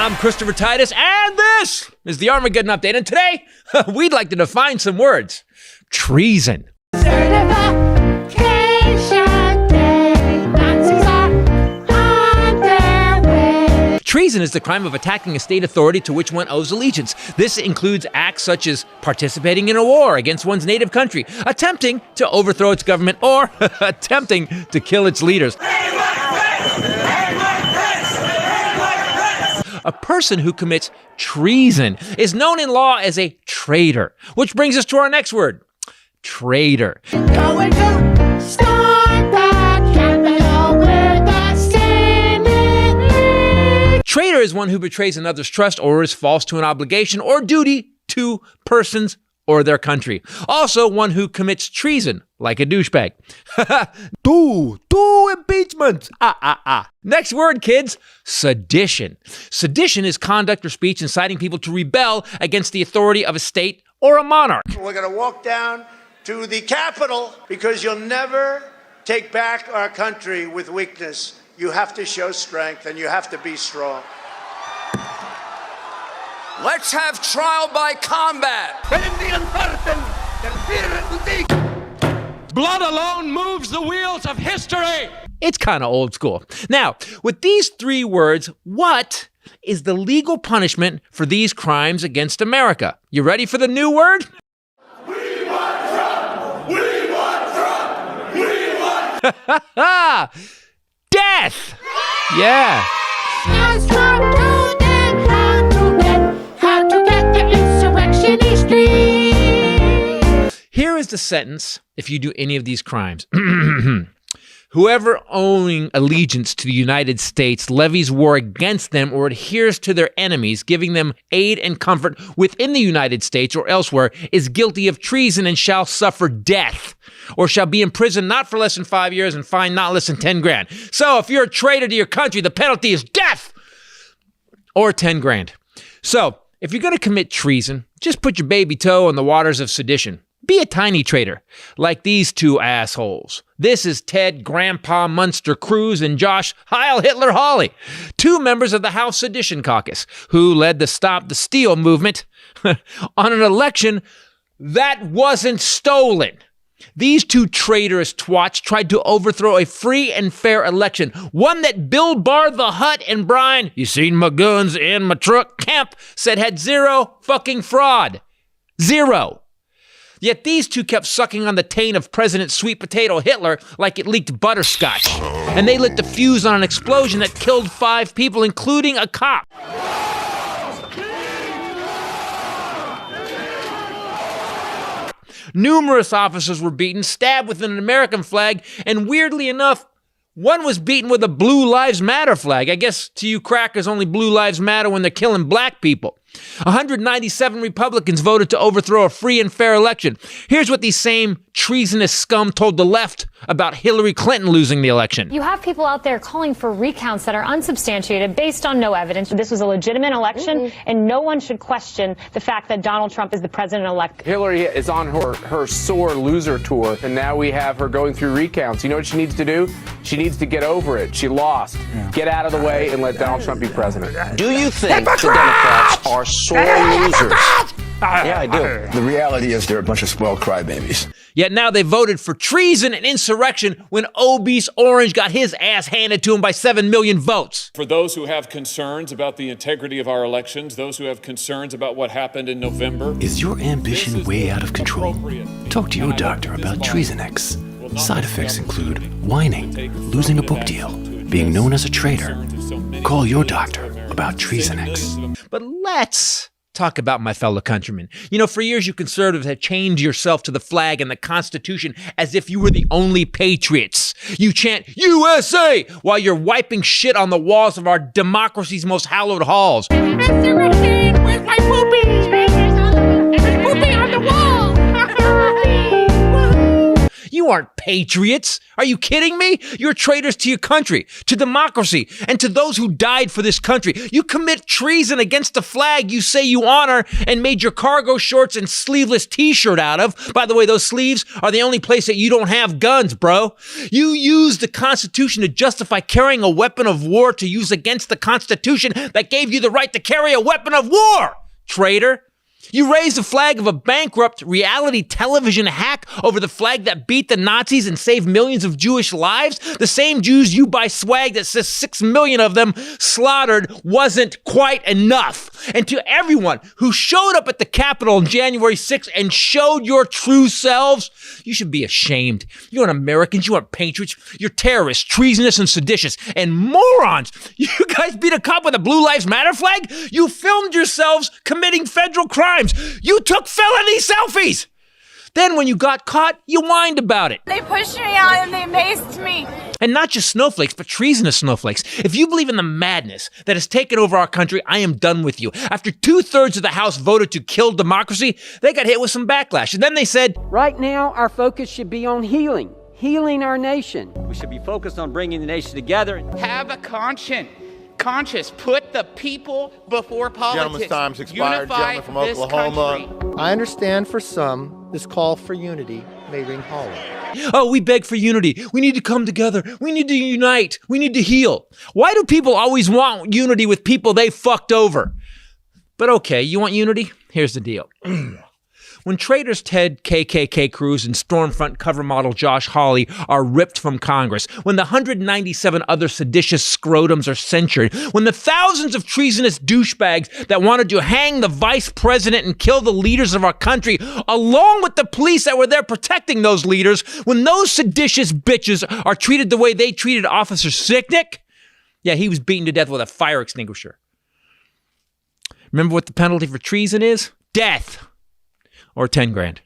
I'm Christopher Titus, and this is the Armageddon Update. And today, we'd like to define some words. Treason. Certification day. Nazis are on their way. Treason is the crime of attacking a state authority to which one owes allegiance. This includes acts such as participating in a war against one's native country, attempting to overthrow its government, or attempting to kill its leaders. A person who commits treason is known in law as a traitor, which brings us to our next word, traitor. Going to start the capital with the sanity. Traitor is one who betrays another's trust or is false to an obligation or duty to persons or their country. Also, one who commits treason, like a douchebag. Two impeachments. Next word, kids, sedition. Sedition is conduct or speech inciting people to rebel against the authority of a state or a monarch. We're going to walk down to the Capitol because you'll never take back our country with weakness. You have to show strength and you have to be strong. Let's have trial by combat. Blood alone moves the wheels of history. It's kind of old school. Now, with these three words, what is the legal punishment for these crimes against America? You ready for the new word? We want Trump! We want Trump! We want... Death! Yeah. As Trump told them how to get the insurrectiony street. Here is the sentence if you do any of these crimes. Whoever owing allegiance to the United States levies war against them or adheres to their enemies, giving them aid and comfort within the United States or elsewhere, is guilty of treason and shall suffer death, or shall be imprisoned not for less than 5 years and fined not less than 10 grand. So if you're a traitor to your country, the penalty is death or 10 grand. So if you're going to commit treason, just put your baby toe in the waters of sedition. Be a tiny traitor, like these two assholes. This is Ted Grandpa Munster Cruz and Josh Heil Hitler Hawley, two members of the House Sedition Caucus, who led the Stop the Steal movement on an election that wasn't stolen. These two traitorous twats tried to overthrow a free and fair election, one that Bill Barr the Hutt and Brian, you seen my guns in my truck, Kemp, said had zero fucking fraud. Zero. Yet these two kept sucking on the taint of President Sweet Potato Hitler like it leaked butterscotch. And they lit the fuse on an explosion that killed 5 people, including a cop. Numerous officers were beaten, stabbed with an American flag, and weirdly enough, one was beaten with a Blue Lives Matter flag. I guess to you crackers, only Blue Lives Matter when they're killing black people. 197 Republicans voted to overthrow a free and fair election. Here's what these same treasonous scum told the left about Hillary Clinton losing the election. You have people out there calling for recounts that are unsubstantiated based on no evidence. This was a legitimate election, and no one should question the fact that Donald Trump is the president-elect. Hillary is on her sore loser tour, and now we have her going through recounts. You know what she needs to do? She needs to get over it. She lost. Get out of the way and let Donald Trump be president. Do you think the Democrats are sore losers? Yeah, I do. The reality is they're a bunch of spoiled crybabies. Yet now they voted for treason and insurrection when obese Orange got his ass handed to him by 7 million votes. For those who have concerns about the integrity of our elections, those who have concerns about what happened in November. Is your ambition way out of control? Talk to your doctor about Treasonex. Side effects include whining, losing a book deal, being known as a traitor. Call your doctor about Treasonex. But let's talk about my fellow countrymen. You know, for years you conservatives have chained yourself to the flag and the Constitution as if you were the only patriots. You chant USA while you're wiping shit on the walls of our democracy's most hallowed halls. Insurrection, where's my poopy? There's poopy on the wall. You aren't patriots. Are you kidding me? You're traitors to your country, to democracy, and to those who died for this country. You commit treason against the flag you say you honor and made your cargo shorts and sleeveless t-shirt out of. By the way, those sleeves are the only place that you don't have guns, bro. You use the Constitution to justify carrying a weapon of war to use against the Constitution that gave you the right to carry a weapon of war, traitor. You raised the flag of a bankrupt reality television hack over the flag that beat the Nazis and saved millions of Jewish lives. The same Jews you buy swag that says 6 million of them slaughtered wasn't quite enough. And to everyone who showed up at the Capitol on January 6th and showed your true selves, you should be ashamed. You aren't Americans. You aren't patriots. You're terrorists, treasonous, and seditious, and morons. You guys beat a cop with a Blue Lives Matter flag? You filmed yourselves committing federal crimes. You took felony selfies. Then when you got caught, you whined about it. They pushed me out and they maced me. And not just snowflakes, but treasonous snowflakes. If you believe in the madness that has taken over our country, I am done with you. After 2/3 of the House voted to kill democracy, they got hit with some backlash. And then they said, right now, our focus should be on healing our nation. We should be focused on bringing the nation together. Have a conscience. Put the people before politics. Gentleman's time's expired. Unify Gentleman from Oklahoma. Country. I understand for some, this call for unity may ring hollow. Oh, we beg for unity. We need to come together. We need to unite. We need to heal. Why do people always want unity with people they fucked over? But okay, you want unity? Here's the deal. When traitors Ted KKK Cruz and Stormfront cover model Josh Hawley are ripped from Congress, when the 197 other seditious scrotums are censured, when the thousands of treasonous douchebags that wanted to hang the vice president and kill the leaders of our country, along with the police that were there protecting those leaders, when those seditious bitches are treated the way they treated Officer Sicknick, yeah, he was beaten to death with a fire extinguisher. Remember what the penalty for treason is? Death. Or 10 grand.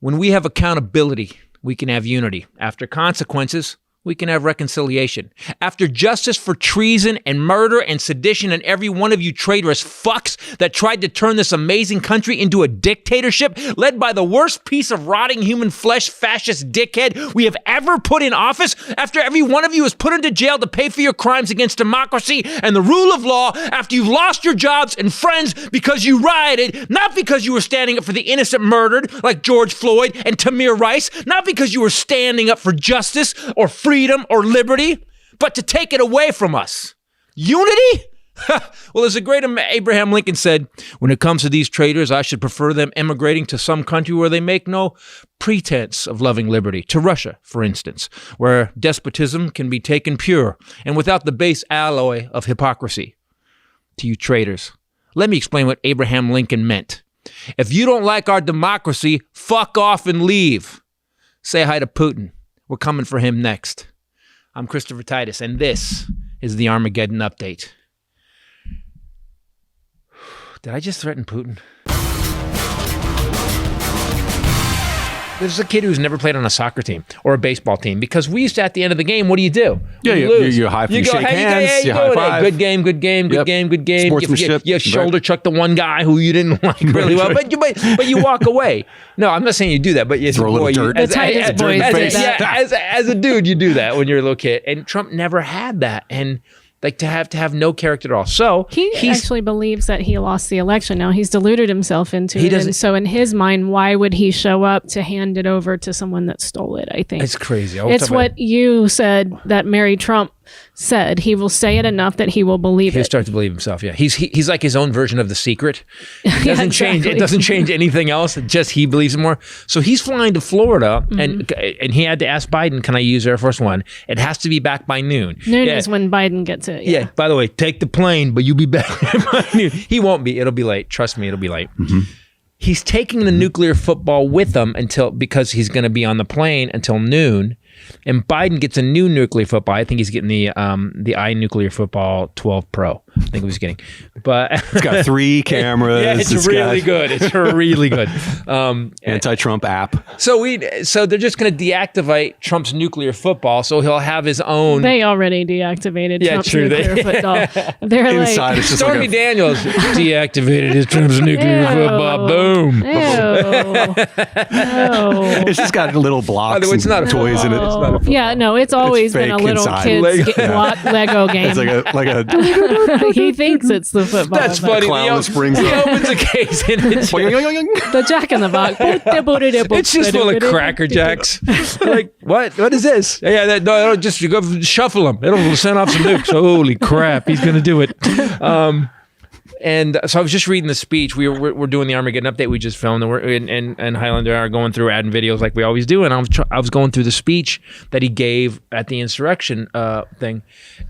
When we have accountability, we can have unity. After consequences, we can have reconciliation. After justice for treason and murder and sedition and every one of you traitorous fucks that tried to turn this amazing country into a dictatorship led by the worst piece of rotting human flesh fascist dickhead we have ever put in office, after every one of you is put into jail to pay for your crimes against democracy and the rule of law, after you've lost your jobs and friends because you rioted, not because you were standing up for the innocent murdered like George Floyd and Tamir Rice, not because you were standing up for justice or freedom or liberty, but to take it away from us. Unity? Well, as the great Abraham Lincoln said, when it comes to these traitors, I should prefer them immigrating to some country where they make no pretense of loving liberty. To Russia, for instance, where despotism can be taken pure and without the base alloy of hypocrisy. To you traitors, let me explain what Abraham Lincoln meant. If you don't like our democracy, fuck off and leave. Say hi to Putin. We're coming for him next. I'm Christopher Titus, and this is the Armageddon Update. Did I just threaten Putin? There's a kid who's never played on a soccer team or a baseball team because we used to, at the end of the game, what do you do? Yeah, you high five, you shake hands, you high five. Good game, good game, good game, good game. Sportsmanship. You shoulder chuck the one guy who you didn't like really well, but you walk away. No, I'm not saying you do that, but as throw a little dirt. As a dude, you do that when you're a little kid. And Trump never had that. And like to have no character at all. So he actually believes that he lost the election. Now he's deluded himself into it. And so in his mind, why would he show up to hand it over to someone that stole it? I think it's crazy. It's what you said that Mary Trump said. He will say it enough that he will believe it. He'll start to believe himself. Yeah, he's like his own version of The Secret. It doesn't change. It doesn't change anything else. Just he believes it more. So he's flying to Florida, and he had to ask Biden, "Can I use Air Force One? It has to be back by noon." Noon is when Biden gets it. Yeah. By the way, take the plane, but you'll be back by noon. He won't be. It'll be late. Trust me, it'll be late. Mm-hmm. He's taking the nuclear football with him because he's going to be on the plane until noon. and Biden gets a new nuclear football. I think he's getting the iNuclear Football 12 Pro. I think he was getting, but it's got 3 cameras. Yeah, it's really good. It's really good. Anti-Trump app. So they're just going to deactivate Trump's nuclear football, so he'll have his own. They already deactivated Trump's nuclear football. They're inside, like Stormy Daniels deactivated his Trump's nuclear football. Boom. It's just got little blocks it's not and toys in it. It's not a football. Yeah, no, it's always been a little kid's Lego game. It's like a he thinks it's the football. That's funny. Clown springs he up. opens a case and it's the Jack in the Box. It's just full of Cracker Jacks. Like, what is this? Yeah, no, just you go shuffle them. It'll send off some nukes. Holy crap, he's gonna do it. And so I was just reading the speech. We're doing the Armageddon update we just filmed, and Highlander are going through adding videos like we always do. And I was going through the speech that he gave at the insurrection thing.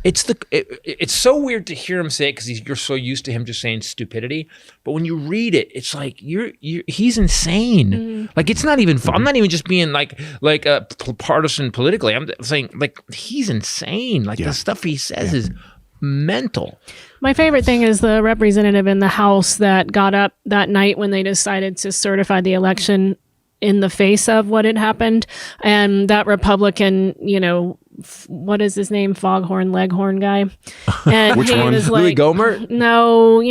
It's so weird to hear him say it because you're so used to him just saying stupidity. But when you read it, it's like he's insane. Like it's not even. I'm not even just being like partisan politically. I'm saying like he's insane. Like the stuff he says is mental. My favorite thing is the representative in the House that got up that night when they decided to certify the election in the face of what had happened. And that Republican, what is his name? Foghorn Leghorn guy. And which he one? was Louis like, Gohmert? No, Which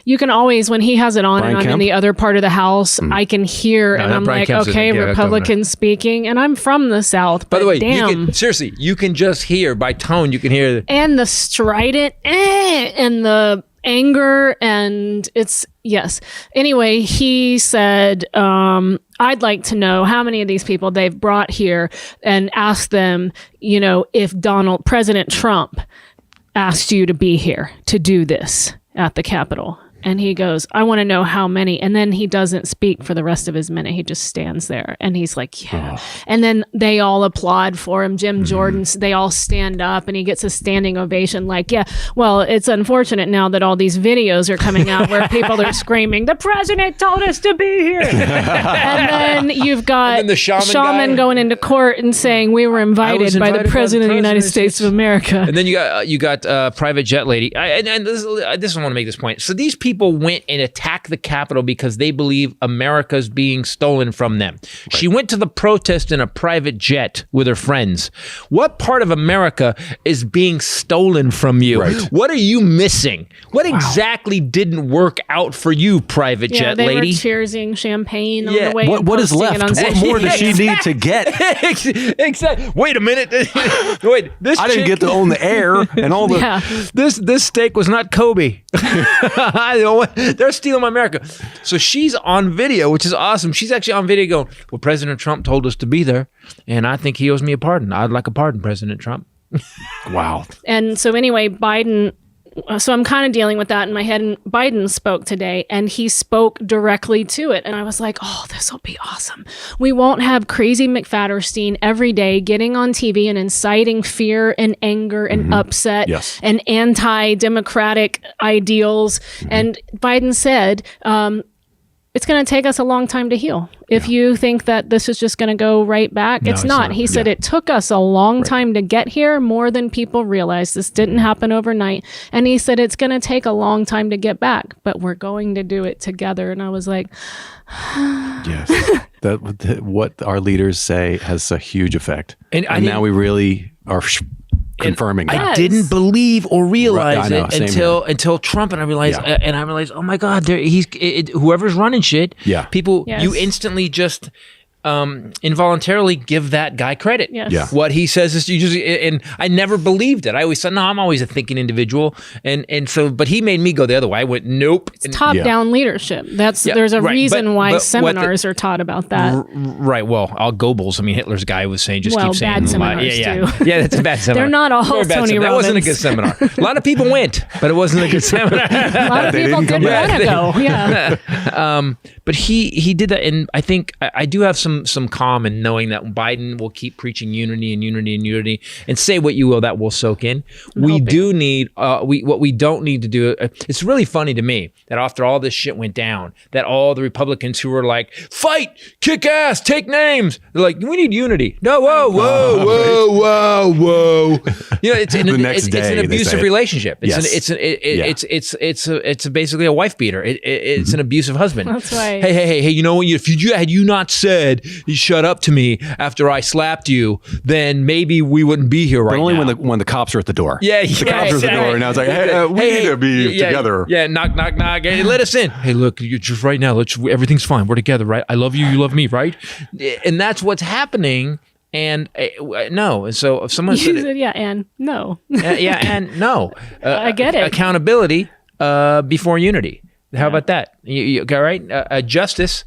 you can always, when he has it on Brian and I'm Kemp? in the other part of the House, I can hear and I'm Brian like, Kemp's okay, Republican speaking. And I'm from the South. By the way, damn. you can just hear by tone, you can hear. And the strident and the anger and it's yes. Anyway, he said, I'd like to know how many of these people they've brought here and ask them, if President Trump asked you to be here to do this at the Capitol. And he goes, I want to know how many. And then he doesn't speak for the rest of his minute. He just stands there and he's like, yeah. Oh. And then they all applaud for him. Jim Jordan, they all stand up and he gets a standing ovation like, yeah, well, it's unfortunate now that all these videos are coming out where people are screaming, the president told us to be here. And then you've got the shaman going into court and saying we were invited by the president of the United States of America. And then you got private jet lady. I want to make this point. So these people went and attacked the Capitol because they believe America's being stolen from them. Right. She went to the protest in a private jet with her friends. What part of America is being stolen from you? Right. What are you missing? What exactly didn't work out for you, private jet lady? They were cheersing champagne on the way. What is left? What more does she need to get? Exactly. Wait a minute. Wait, I didn't get to own the air and all the. Yeah. This steak was not Kobe. They're stealing my America. So she's on video, which is awesome. She's actually on video going, well, President Trump told us to be there, and I think he owes me a pardon. I'd like a pardon, President Trump. Wow. And so anyway, Biden, so I'm kind of dealing with that in my head, and Biden spoke today, and he spoke directly to it. And I was like, oh, this will be awesome. We won't have crazy McFatterstein every day getting on TV and inciting fear and anger and upset and anti-democratic ideals. And Biden said, it's going to take us a long time to heal. If you think that this is just going to go right back, it's not. He said it took us a long time to get here, more than people realize. This didn't happen overnight. And he said it's going to take a long time to get back, but we're going to do it together. And I was like, yes, what our leaders say has a huge effect. And now we really are confirming that. I didn't believe or realize it until Trump, and I realized, oh my God, whoever's running shit, people, you instantly just involuntarily give that guy credit. Yes. Yeah. What he says is and I never believed it. I always said, no, I'm always a thinking individual, and so, but he made me go the other way. I went, nope. It's top-down leadership. There's a reason why seminars are taught about that. Right. Well, all Goebbels. I mean, Hitler's guy was saying, keep saying, bad seminars too. Yeah, that's a bad seminar. They're not all Tony Robbins. That wasn't a good seminar. A lot of people went, but it wasn't a good seminar. A lot of people didn't want to go. Yeah. But he did that, and I think I do have some some calm in knowing that Biden will keep preaching unity and unity and unity, and say what you will, that will soak in. We do need, what we don't need to do, it's really funny to me that after all this shit went down, that all the Republicans who were like, fight, kick ass, take names, they're like, we need unity. No, whoa. You know, it's an abusive relationship. It's basically a wife beater. It's an abusive husband. That's right. Hey, you know what? If you had you not said you shut up to me after I slapped you, then maybe we wouldn't be here right now. But only when the cops are at the door. Yeah, the cops are at the door, and I was like, hey, we need to be together. Yeah, knock. Hey, let us in. Hey, look, you're just right now. Everything's fine. We're together, right? I love you. You love me, right? And that's what's happening. And no. And so if someone said, and no. and no. I get it. Accountability before unity. How about that? You all right? Justice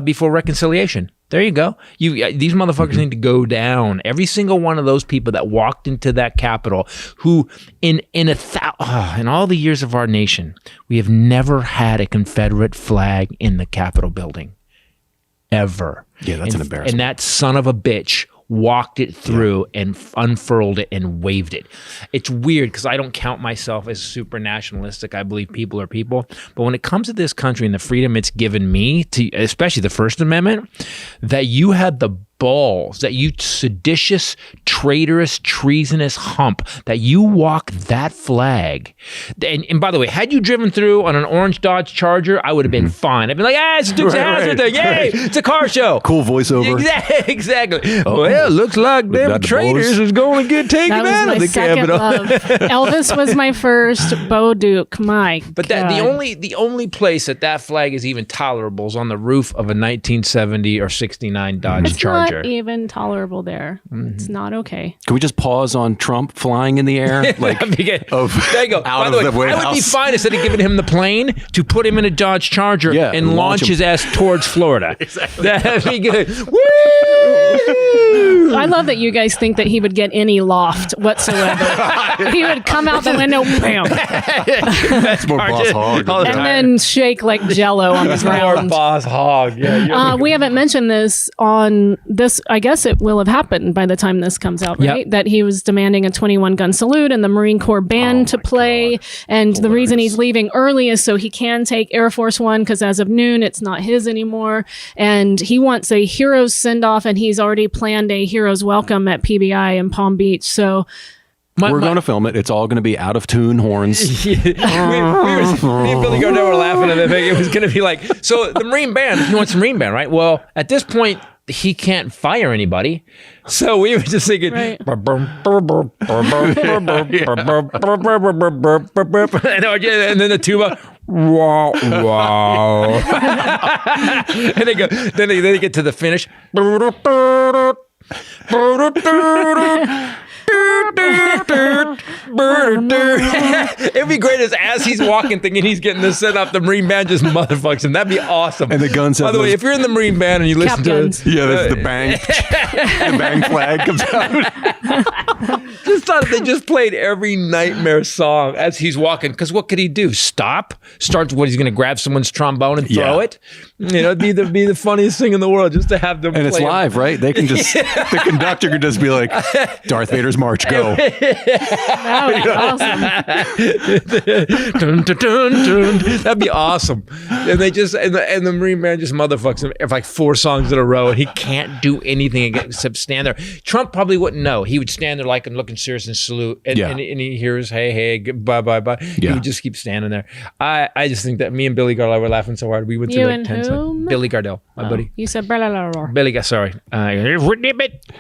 before reconciliation. There you go. These motherfuckers need to go down. Every single one of those people that walked into that Capitol, who in all the years of our nation, we have never had a Confederate flag in the Capitol building, ever. Yeah, that's an embarrassment. And that son of a bitch walked it through and unfurled it and waved it. It's weird because I don't count myself as super nationalistic. I believe people are people. But when it comes to this country and the freedom it's given me, to especially the First Amendment, that you had the balls, that you seditious, traitorous, treasonous hump, that you walk that flag. And by the way, had you driven through on an orange Dodge Charger, I would have been fine. I'd been like, it's a Dukes of Hazzard thing. Yay, it's a car show. Cool voiceover. Exactly. Well, looks like them traitors is going to get taken out of the Capitol. Elvis was my first Bo Duke. But the only place that flag is even tolerable is on the roof of a 1970 or 69 Dodge Charger. Not even tolerable there. It's not okay. Can we just pause on Trump flying in the air? Like, there you go. By the way, I would be fine instead of giving him the plane to put him in a Dodge Charger and launch his ass towards Florida. Exactly. That'd be good. Woo! I love that you guys think that he would get any loft whatsoever. He would come out the window, bam. That's more Boss Hog. And then shake like Jello on the ground. More Boss Hog. Yeah, we haven't mentioned this on this. I guess it will have happened by the time this comes out, right? Yep. That he was demanding a 21-gun salute and the Marine Corps band to play. God. And the reason he's leaving early is so he can take Air Force One, because as of noon, it's not his anymore. And he wants a hero's send-off, and he's already planned a hero's welcome at PBI in Palm Beach. So we're going to film it. It's all going to be out of tune horns. Me and Billy Gardell were laughing at it. It was going to be like, so the Marine band, he wants the Marine band, right? Well, at this point, he can't fire anybody. So we were just thinking, right. And then the tuba, wow. And then they get to the finish. It'd be great as he's walking thinking he's getting this set up, the Marine band just motherfucks him. That'd be awesome. And the guns. By the way, if you're in the Marine band and you listen to it, that's the bang. The bang flag comes out. Just thought they just played every nightmare song as he's walking. Because what could he do? Start what, he's going to grab someone's trombone and throw it? You know, it'd be the funniest thing in the world just to have them. And it's live, right? They can just the conductor could just be like, Darth Vader's march, go. That would be awesome. Dun, dun, dun, dun. That'd be awesome. And they just and the Marine man just motherfucks him for like 4 songs in a row, and he can't do anything except stand there. Trump probably wouldn't know. He would stand there like and looking serious and salute, and he hears hey, bye. He would just keep standing there. I just think that me and Billy Gardell were laughing so hard. We went through like 10 songs. Billy Gardell, my buddy. You said Billy. Sorry,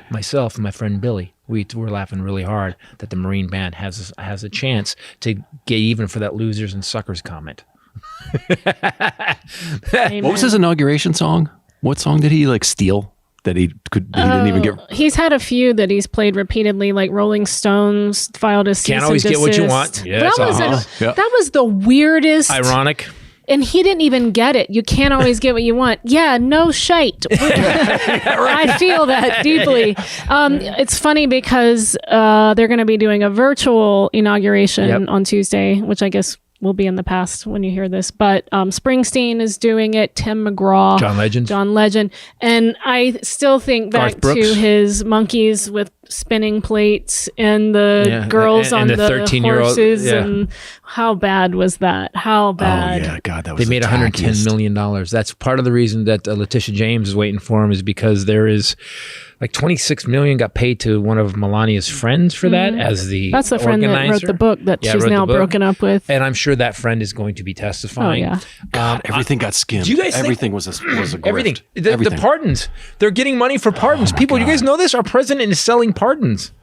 myself and my friend Billy. We were laughing really hard that the Marine band has a chance to get even for that losers and suckers comment. What was his inauguration song? What song did he steal that he didn't even get? He's had a few that he's played repeatedly, like Rolling Stones filed a cease and desist. Can't always get what you want. Yeah, that was the weirdest. Ironic. And he didn't even get it. You can't always get what you want. Yeah, no shite. I feel that deeply. It's funny because they're going to be doing a virtual inauguration on Tuesday, which I guess will be in the past when you hear this. But Springsteen is doing it. Tim McGraw, John Legend, and I still think back to his monkeys with spinning plates and the girls on the horses, and how bad was that? How bad? Oh yeah, God, that was. They made $110 million. That's part of the reason that Letitia James is waiting for him, is because there is like $26 million got paid to one of Melania's friends for that as the That's the friend organizer. that wrote the book that she's now broken up with. And I'm sure that friend is going to be testifying. Oh, yeah. God, everything got skimmed. Do you guys everything was a grift. Everything. The pardons. They're getting money for pardons. People, you guys know this? Our president is selling pardons.